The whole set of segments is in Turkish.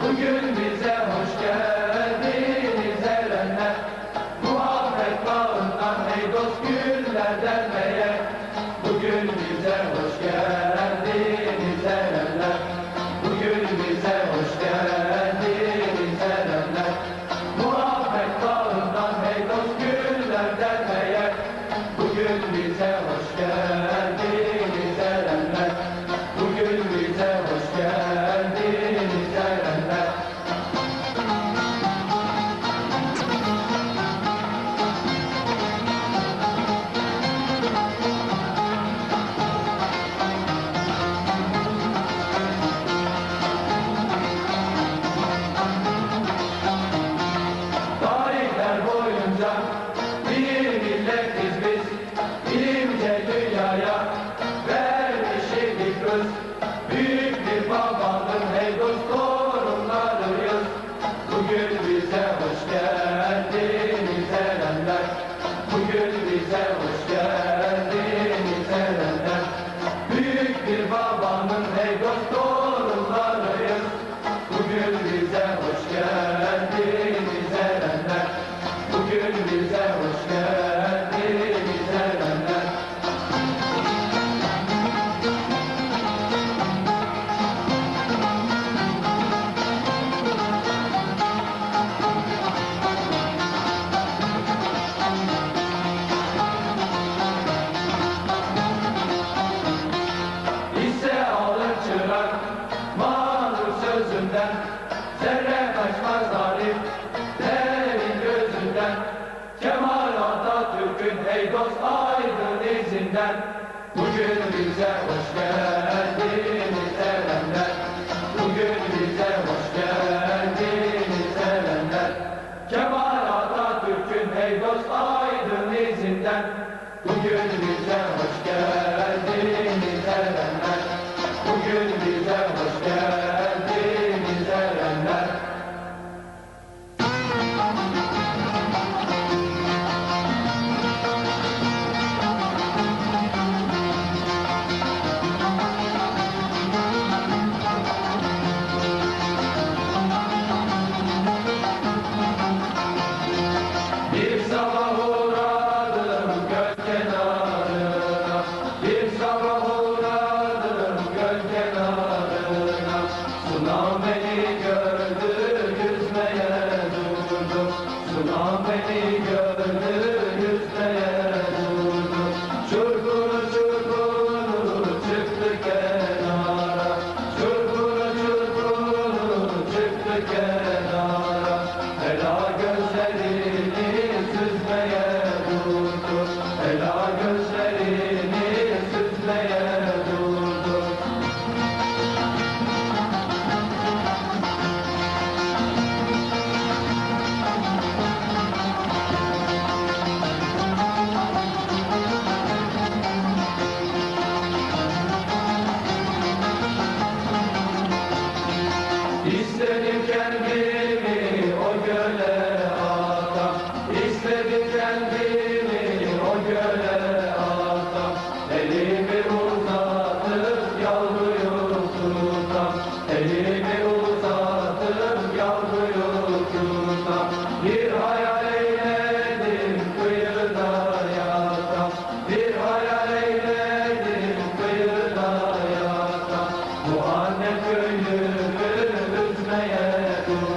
Bugün bize hoş geldiniz erenler, muhabbet bağından ey dost güller dermeye. Bugün bize hoş geldiniz erenler, bugün bize hoş geldiniz erenler, muhabbet bağından ey dost güller dermeye. Bugün bize hoş geldiniz erenler, bugün bize hoş geldiniz erenler. Tarihler boyunca bir milletiz biz, ilimce dünyaya vermişiz öz. Büyük bir babanın hey dost torunlarıyız. Bugün bize hoş geldiniz erenler, bugün bize hoş geldiniz erenler. Büyük bir babanın hey dost torunlarıyız. Bugün bize hoş geldiniz erenler, bugün bize hoş geldiniz erenler. Hisse alır çırak mağdur sözünden, zerre kaçmaz zalimlerin gözünden. Kemal Atatürk'ün hey dost aydın izinden. Bugün bize hoş geldiniz erenler, bugün bize hoş geldiniz erenler. Kemal Atatürk'ün hey dost aydın izinden. Bugün bize hoş geldiniz erenler, bugün bize hoş geldiniz erenler. Bir sabah uğradım göl kenarına, bir sabah uğradım göl kenarına. Sunam beni gördü yüzmeye durdu, sunam beni gördü yüzmeye durdu. Çurkuru çurkuru çıktı kenara, çurkuru çurkuru çıktı kenara. Ela gözlerini süzmeye durdu, ela gözlerini süzmeye durdu. İstedim kendimi o göle atam, istedim kendimi o göle atam. Elimi uzatıp yavruyu tutam, elimi uzatıp yavruyu tutam. Bir hayal eyledim kıyıda yatam, bir hayal eyledim kıyıda yatam. Bu anne köyümü üzmeye dur.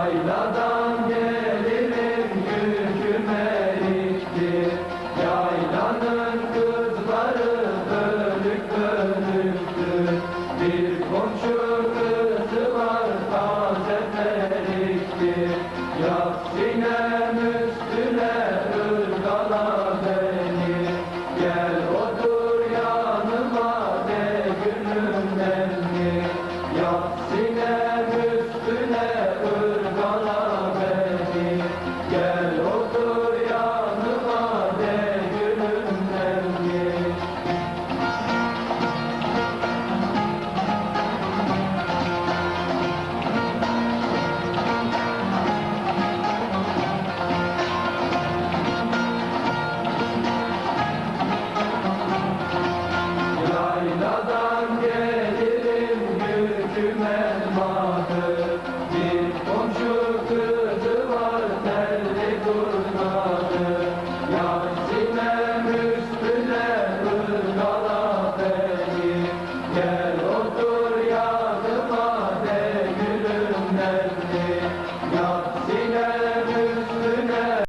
yaylada